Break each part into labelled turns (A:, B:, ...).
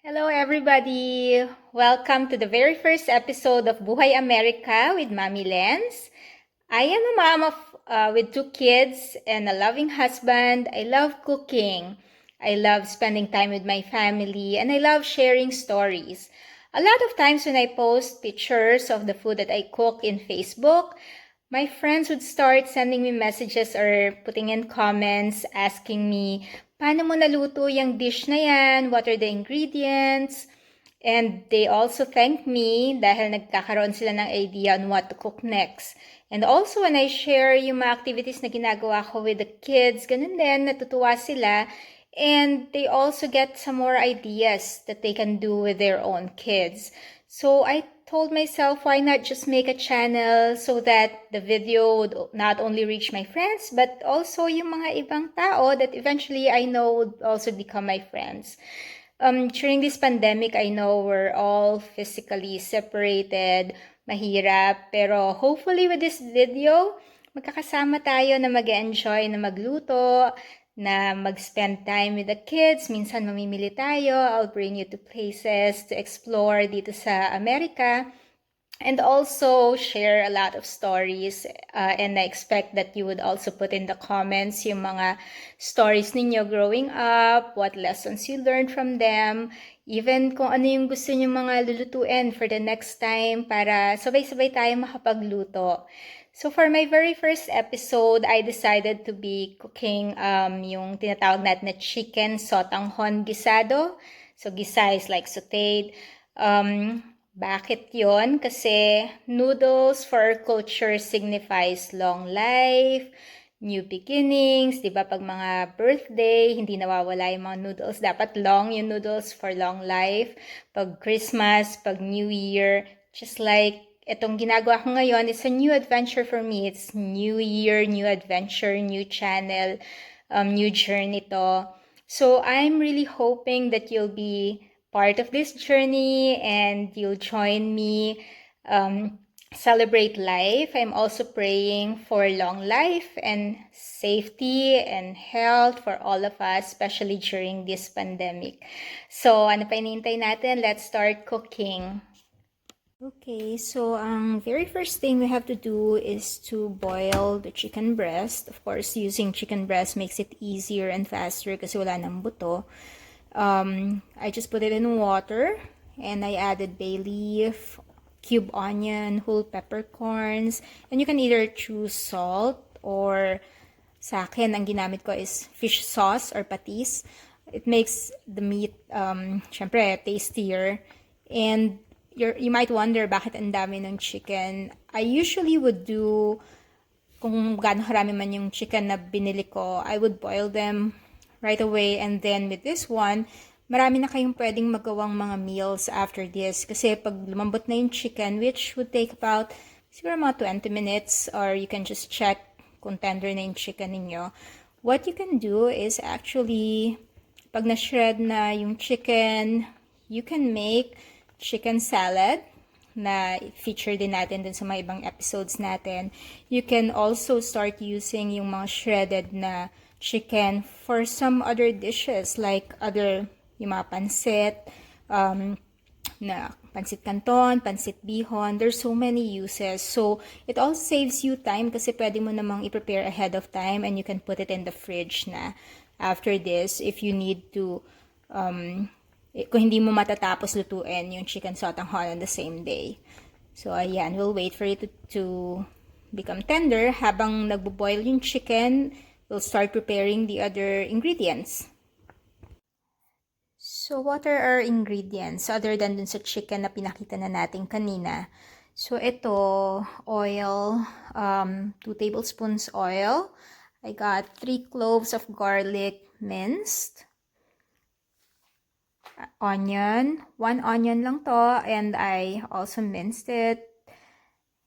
A: Hello everybody! Welcome to the very first episode of Buhay America with Mami Lens. I am a mom with two kids and a loving husband. I love cooking. I love spending time with my family and I love sharing stories. A lot of times when I post pictures of the food that I cook in Facebook, my friends would start sending me messages or putting in comments asking me, paano mo naluto yung dish na yan? What are the ingredients? And they also thank me dahil nagkakaroon sila ng idea on what to cook next. And also when I share yung mga activities na ginagawa ko with the kids, ganun din, natutuwa sila. And they also get some more ideas that they can do with their own kids. So I told myself, why not just make a channel so that the video would not only reach my friends, but also yung mga ibang tao that eventually I know would also become my friends. During this pandemic, I know we're all physically separated, mahirap, pero hopefully with this video, magkakasama tayo na mag-enjoy na magluto, na mag-spend time with the kids. Minsan mamimili tayo. I'll bring you to places to explore dito sa Amerika. And also share a lot of stories. And I expect that you would also put in the comments yung mga stories ninyo growing up, what lessons you learned from them, even kung ano yung gusto nyo mga lulutuin for the next time para sabay-sabay tayo makapagluto. So for my very first episode, I decided to be cooking yung tinatawag natin na chicken Sotanghon Guisado. So gisa is like sautéed. Bakit yon? Kasi noodles for our culture signifies long life, new beginnings, di ba? Pag mga birthday, hindi nawawala yung mga noodles. Dapat long yung noodles for long life. Pag Christmas, pag New Year, just like itong ginagawa ko ngayon, it's a new adventure for me. It's new year, new adventure, new channel, new journey to. So I'm really hoping that you'll be part of this journey and you'll join me celebrate life. I'm also praying for long life and safety and health for all of us, especially during this pandemic. So ano pa hinihintay natin? Let's start cooking. Okay, so ang very first thing we have to do is to boil the chicken breast. Of course, using chicken breast makes it easier and faster kasi wala nang buto. I just put it in water and I added bay leaf, cube onion, whole peppercorns, and you can either choose salt or sa akin, ang ginamit ko is fish sauce or patis. It makes the meat, syempre, tastier. And you might wonder bakit ang dami ng chicken. I usually would do, kung gaano karami man yung chicken na binili ko, I would boil them right away. And then with this one, marami na kayong pwedeng magawang mga meals after this. Kasi pag lumambot na yung chicken, which would take about siguro mga 20 minutes, or you can just check kung tender na yung chicken ninyo. What you can do is actually, pag na-shred na yung chicken, you can make chicken salad na feature din natin dun sa mga ibang episodes natin. You can also start using yung mga shredded na chicken for some other dishes like yung mga pansit, na pansit canton, pansit bihon. There's so many uses. So it also saves you time kasi pwede mo namang i-prepare ahead of time and you can put it in the fridge na after this if you need to kung hindi mo matatapos lutuin yung chicken sotanghon on the same day. So, ayan, we'll wait for it to become tender. Habang nagbo-boil yung chicken, we'll start preparing the other ingredients. So, what are our ingredients other than dun sa chicken na pinakita na natin kanina? So, ito, oil, 2 tablespoons oil. I got 3 cloves of garlic minced. Onion, 1 onion lang to, and I also minced it.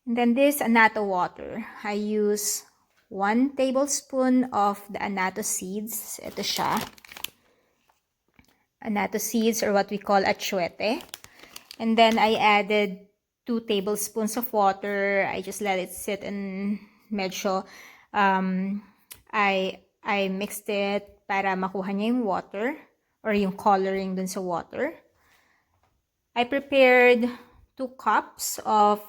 A: And then this annatto water. I use 1 tablespoon of the annatto seeds. Ito siya. Annatto seeds, or what we call achuete. And then I added 2 tablespoons of water. I just let it sit in medyo. I mixed it para makuha niya yung water or yung coloring dun sa water. I prepared 2 cups of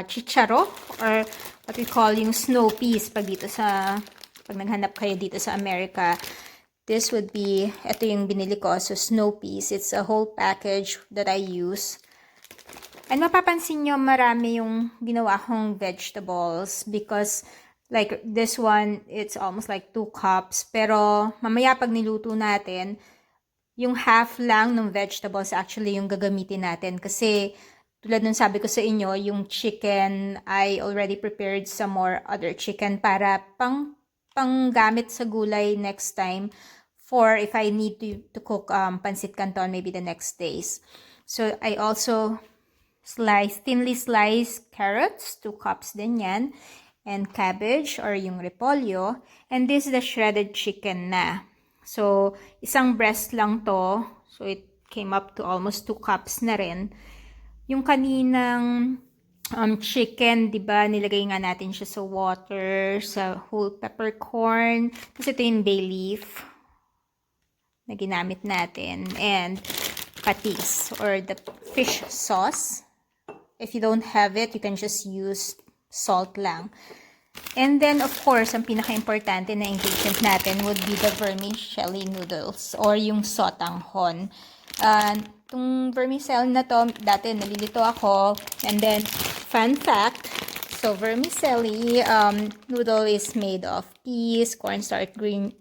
A: chicharo, or what we call yung snow peas pag naghanap kayo dito sa America. This would be, ito yung binili ko, so snow peas. It's a whole package that I use. And mapapansin nyo, marami yung ginawa kong vegetables because like this one, it's almost like 2 cups. Pero mamaya pag niluto natin, yung half lang ng vegetables actually yung gagamitin natin. Kasi tulad nung sabi ko sa inyo, yung chicken, I already prepared some more other chicken para panggamit sa gulay next time for if I need to cook pancit canton maybe the next days. So I also thinly sliced carrots, 2 cups din yan, and cabbage or yung repolyo, and this is the shredded chicken na. So, isang breast lang to, so it came up to almost 2 cups na rin. Yung kaninang chicken, di ba, nilagay nga natin siya sa water, sa whole peppercorn, kasi ito yung bay leaf na ginamit natin, and patis or the fish sauce. If you don't have it, you can just use salt lang. And then, of course, ang pinaka-importante na ingredient natin would be the vermicelli noodles or yung sotanghon. Itong vermicelli na to, dati nalilito ako. And then, fun fact, so vermicelli noodle is made of peas, cornstarch, green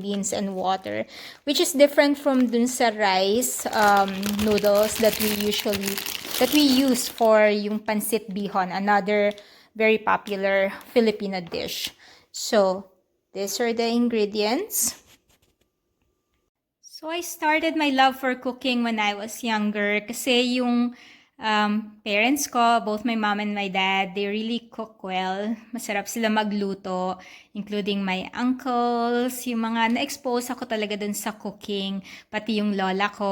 A: beans, and water, which is different from dun sa rice noodles that we use for yung pancit bihon, another very popular Filipino dish. So, these are the ingredients. So, I started my love for cooking when I was younger kasi yung parents ko, both my mom and my dad, they really cook well. Masarap sila magluto, including my uncles, yung mga na-expose ako talaga dun sa cooking, pati yung lola ko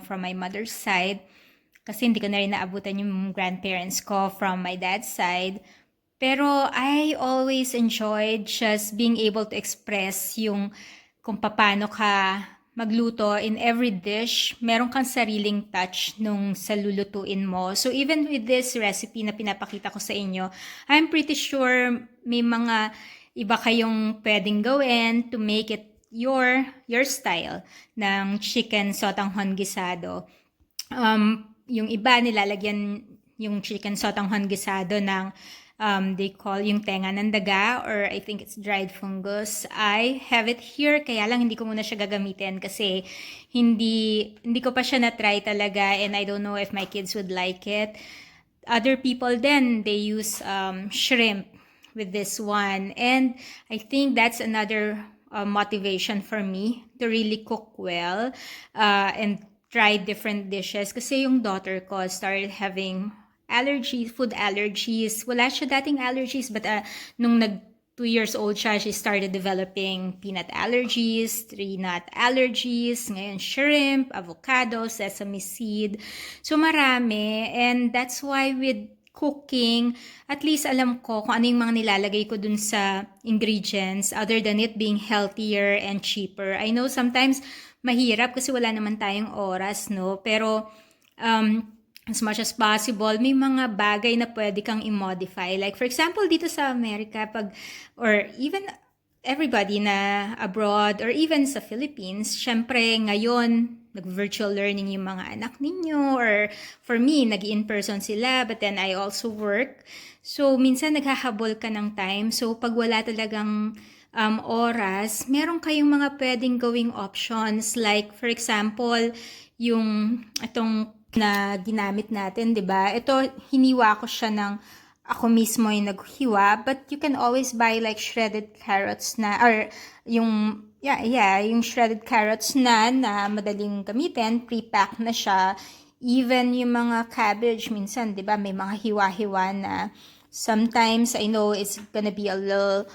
A: from my mother's side. Kasi hindi ko na rin naabutan yung grandparents ko from my dad's side. Pero I always enjoyed just being able to express yung kung paano ka magluto in every dish. Meron kang sariling touch nung sa lulutuin mo. So even with this recipe na pinapakita ko sa inyo, I'm pretty sure may mga iba kayong pwedeng gawin to make it your style ng chicken sotanghon guisado. Yung iba nilalagyan yung chicken sotanghon guisado ng they call yung tenga ng daga, or I think it's dried fungus. I have it here, kaya lang hindi ko muna siya gagamitin kasi hindi ko pa siya na-try talaga, and I don't know if my kids would like it. Other people then, they use shrimp with this one, and I think that's another motivation for me to really cook well and try different dishes, kasi yung daughter ko started having food allergies. Wala siya dating allergies, but nung 2 years old siya, she started developing peanut allergies, tree nut allergies, ngayon shrimp, avocado, sesame seed. So marami, and that's why with cooking, at least alam ko kung ano yung mga nilalagay ko dun sa ingredients other than it being healthier and cheaper. I know sometimes mahirap kasi wala naman tayong oras, no? Pero as much as possible, may mga bagay na pwede kang i-modify. Like for example, dito sa Amerika, or even everybody na abroad, or even sa Philippines, syempre ngayon, nag-virtual learning yung mga anak ninyo, or for me, nag-in-person sila, but then I also work. So, minsan naghahabol ka ng time. So, pag wala talagang oras, meron kayong mga pwedeng gawing options. Like, for example, yung itong na ginamit natin, 'di ba? Ito, hiniwa ko siya ng ako mismo yung naghiwa, but you can always buy like shredded carrots na, or yung yung shredded carrots na madaling gamitin, pre-pack na siya. Even yung mga cabbage minsan, 'di ba? May mga hiwa-hiwa na. Sometimes I know it's gonna be a little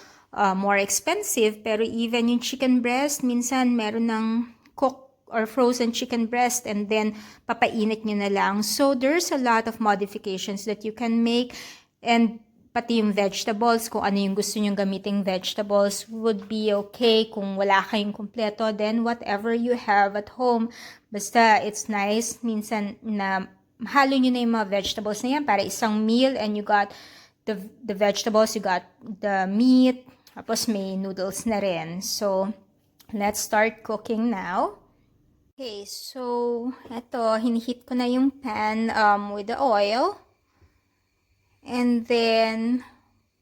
A: more expensive, pero even yung chicken breast, minsan meron ng cooked or frozen chicken breast, and then papainit nyo na lang. So there's a lot of modifications that you can make, and pati yung vegetables, kung ano yung gusto nyong gamiting vegetables would be okay. Kung wala kayong kumpleto, then whatever you have at home. Basta it's nice minsan na halo nyo na yung mga vegetables na yan para isang meal, and you got the vegetables, you got the meat, tapos may noodles na rin. So, let's start cooking now. Okay, so eto, hinihit ko na yung pan with the oil. And then,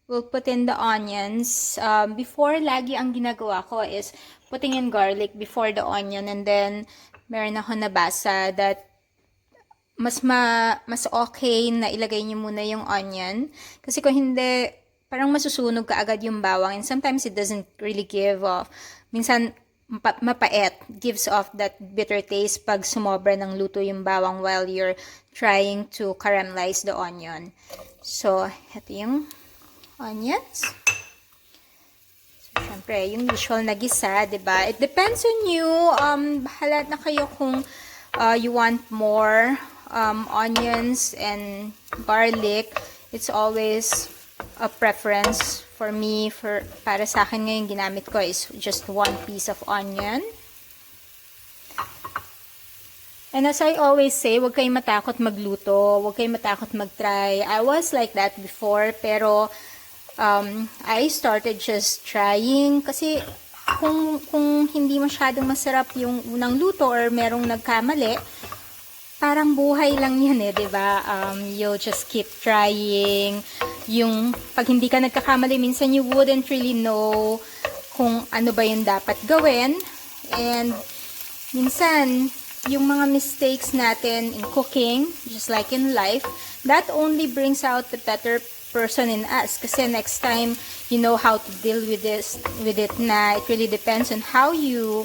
A: we'll put in the onions. Before, lagi ang ginagawa ko is putting in garlic before the onion. And then, meron ako nabasa that mas okay na ilagay niyo muna yung onion. Kasi kung hindi, parang masusunog ka agad yung bawang. And sometimes it doesn't really give off. Minsan, mapait. Gives off that bitter taste pag sumobra ng luto yung bawang while you're trying to caramelize the onion. So, ito yung onions. So, syempre, yung usual na gisa, diba? It depends on you. Bahala na kayo kung you want more onions and garlic. It's always a preference for me. Para sa akin ngayon, ginamit ko is just 1 piece of onion. And as I always say, huwag kayong matakot magluto, huwag kayong matakot mag-try. I was like that before, pero I started just trying kasi kung hindi masyadong masarap yung unang luto or merong nagkamali, parang buhay lang yan diba? You'll just keep trying. Yung pag hindi ka nagkakamali, minsan you wouldn't really know kung ano ba yung dapat gawin. And minsan, yung mga mistakes natin in cooking, just like in life, that only brings out the better person in us. Kasi next time, you know how to deal with it na. It really depends on how you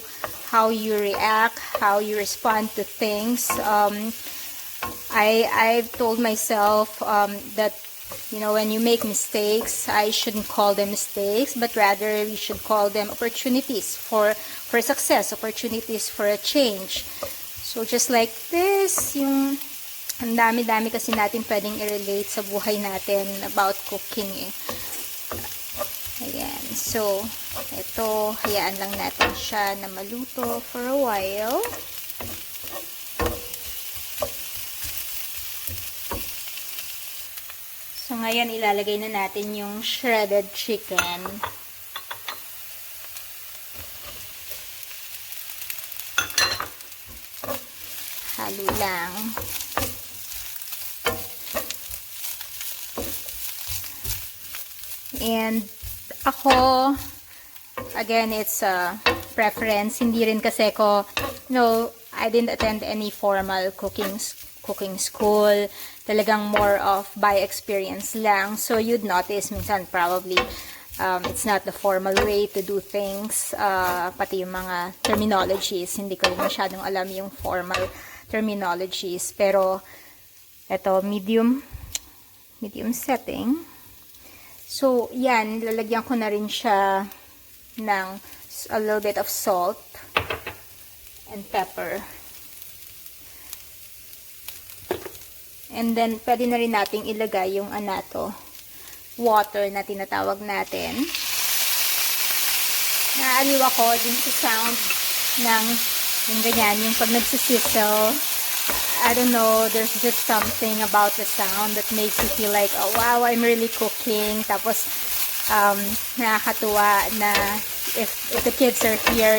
A: react, how you respond to things. I've told myself that, you know, when you make mistakes, I shouldn't call them mistakes, but rather we should call them opportunities for success, opportunities for a change. So, just like this, yung ang dami-dami kasi natin pwedeng i-relate sa buhay natin about cooking Ayan. So, ito, hayaan lang natin siya na maluto for a while. So, ngayon, ilalagay na natin yung shredded chicken. Halo lang. And ako, again, it's a preference. Hindi rin kasi ko, I didn't attend any formal cooking school. Talagang more of by experience lang. So, you'd notice minsan probably it's not the formal way to do things. Pati yung mga terminologies. Hindi ko rin masyadong alam yung formal terminologies. Pero, ito, medium setting. So, yan, lalagyan ko na rin siya ng a little bit of salt and pepper. And then, pwede na rin nating ilagay yung water na tinatawag natin. Naaliw ako din sa sound ng yung ganyan, yung pag nagsisizzle. I don't know, there's just something about the sound that makes you feel like, oh wow, I'm really cooking. Tapos, nakakatuwa na if the kids are here,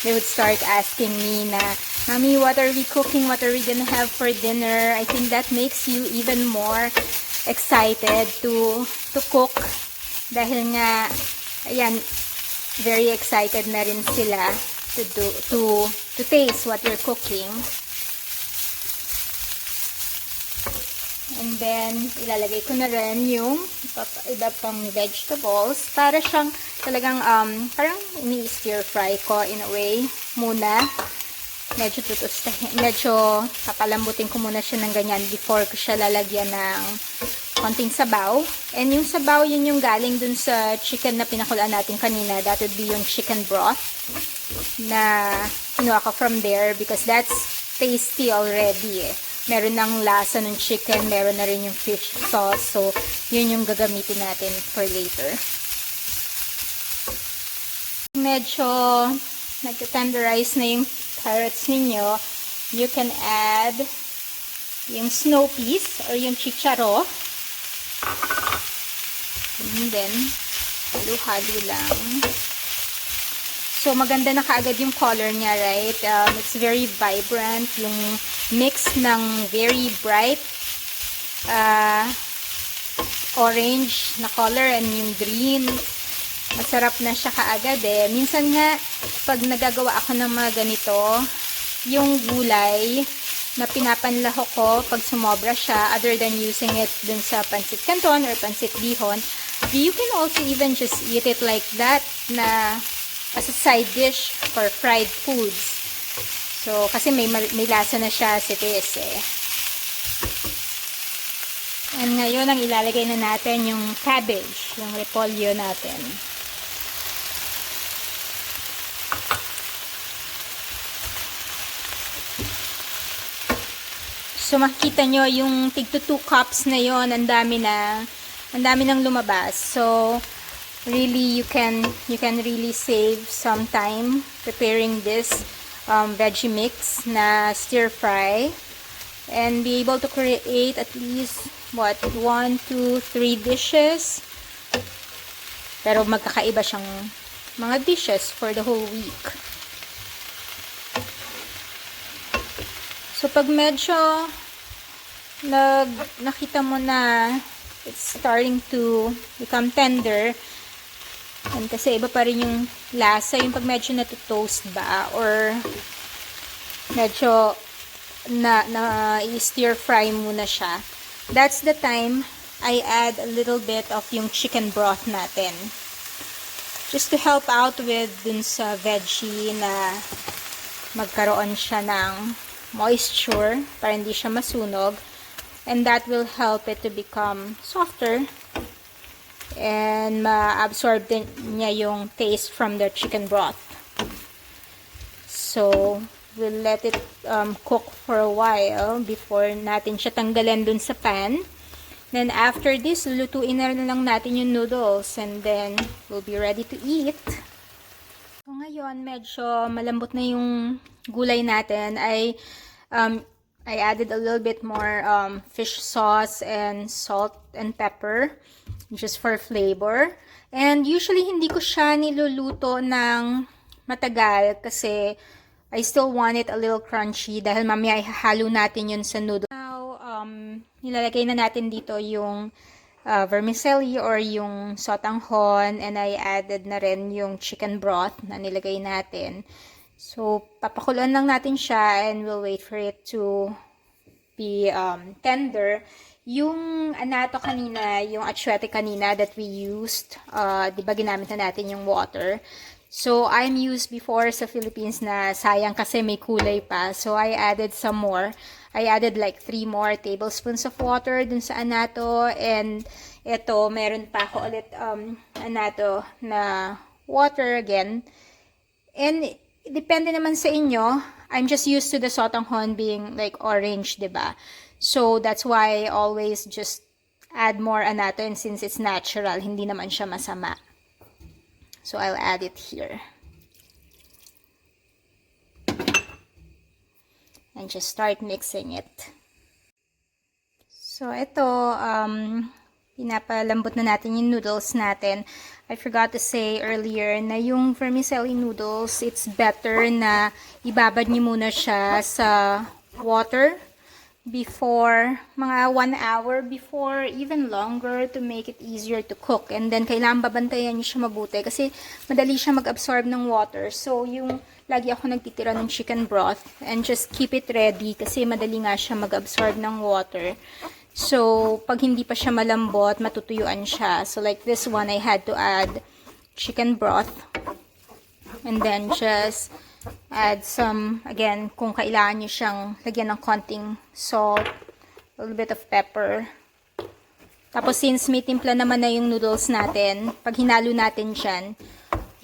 A: they would start asking me na, Mommy, what are we cooking? What are we gonna have for dinner? I think that makes you even more excited to cook. Dahil nga, ayan, very excited na rin sila to taste what you're cooking. And then, ilalagay ko na rin yung iba pang vegetables para siyang talagang, parang ini-stir fry ko in a way muna. Medyo papalambutin ko muna siya ng ganyan before ko siya lalagyan ng konting sabaw. And yung sabaw, yun yung galing dun sa chicken na pinakulaan natin kanina. That would be yung chicken broth na kinuha ko from there because that's tasty already meron ng lasa ng chicken, meron na rin yung fish sauce. So, yun yung gagamitin natin for later. Medyo nag-tenderize na yung carrots ninyo, you can add yung snow peas or yung chicharo. And then, halo-halo lang. So, maganda na kaagad yung color niya, right? It's very vibrant. Yung mix ng very bright orange na color and yung green. Masarap na siya kaagad eh. Minsan nga, pag nagagawa ako ng mga ganito, yung gulay na pinapanlaho ko pag sumobra siya, other than using it dun sa pancit canton or pancit bihon, you can also even just eat it like that na as a side dish for fried foods. So, kasi may lasa na siya as it is eh. And ngayon, ang ilalagay na natin yung cabbage, yung repolyo natin. So, makikita nyo yung tig to 2 cups na yon, ang dami nang lumabas. So, really, you can really save some time preparing this veggie mix na stir fry and be able to create at least, 1, 2, 3 dishes. Pero magkakaiba siyang mga dishes for the whole week. So, pag medyo nakita mo na it's starting to become tender, and kasi iba pa rin yung lasa, yung pag medyo natu-toast ba, or medyo i-stir fry muna siya, that's the time I add a little bit of yung chicken broth natin. Just to help out with dun sa veggie na magkaroon siya ng moisture para hindi siya masunog. And that will help it to become softer and ma-absorb din niya yung taste from the chicken broth. So, we'll let it cook for a while before natin siya tanggalin dun sa pan. Then, after this, lulutuin na lang natin yung noodles and then we'll be ready to eat. So, ngayon, medyo malambot na yung gulay natin. I added a little bit more fish sauce and salt and pepper just for flavor. And usually hindi ko siya niluluto ng matagal kasi I still want it a little crunchy dahil mamaya ihahalo natin yun sa noodle. Now, nilalagay na natin dito yung vermicelli or yung sotanghon, and I added na rin yung chicken broth na nilagay natin. So, papakuluan lang natin siya and we'll wait for it to be tender. Yung anato kanina, yung atsuete kanina that we used, di ba ginamit na natin yung water. So, I'm used before sa Philippines na sayang kasi may kulay pa. So, I added some more. I added like 3 more tablespoons of water dun sa anato. And ito, meron pa ako ulit anato na water again. And depende naman sa inyo. I'm just used to the sotanghon being like orange, diba? So, that's why I always just add more anato, and since it's natural, hindi naman siya masama. So, I'll add it here. And just start mixing it. So, ito, pinapalambot na natin yung noodles natin. I forgot to say earlier na yung vermicelli noodles, it's better na ibabad niyo muna siya sa water before, mga 1 hour before, even longer, to make it easier to cook. And then, kailangan babantayan niyo siya mabuti kasi madali siya mag-absorb ng water. So, yung lagi ako nagtitira ng chicken broth and just keep it ready kasi madali nga siya mag-absorb ng water. So, pag hindi pa siya malambot, matutuyuan siya. So, like this one, I had to add chicken broth. And then, just add some, again, kung kailangan nyo siyang lagyan ng konting salt, a little bit of pepper. Tapos, since may timpla naman na yung noodles natin, pag hinalo natin dyan,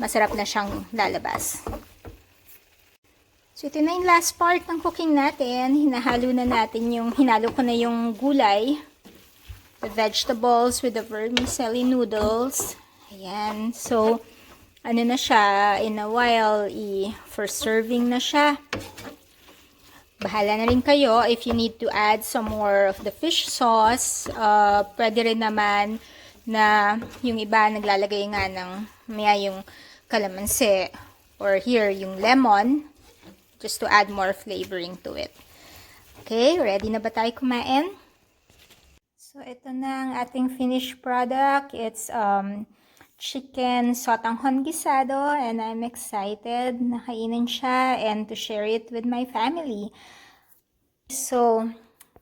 A: masarap na siyang lalabas. So, ito na yung last part ng cooking natin. Hinalo ko na yung gulay. The vegetables with the vermicelli noodles. Ayan. So, ano na siya, in a while, for serving na siya. Bahala na rin kayo if you need to add some more of the fish sauce. Pwede rin naman na yung iba naglalagay nga ng yung kalamansi or here yung lemon just to add more flavoring to it. Okay, ready na ba tayo kumain? So ito na ang ating finished product. It's chicken Sotanghon Guisado, and I'm excited na kainin siya and to share it with my family. So,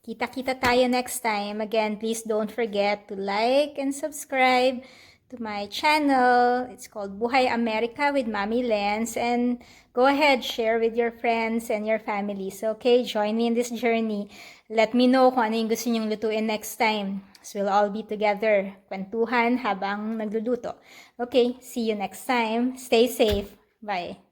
A: kita-kita tayo next time. Again, please don't forget to like and subscribe to my channel. It's called Buhay America with Mami Lens, and go ahead, share with your friends and your families. Okay, join me in this journey. Let me know kung ano yung gusto nyong lutuin next time. So we'll all be together, kwentuhan habang nagluluto. Okay, see you next time. Stay safe. Bye.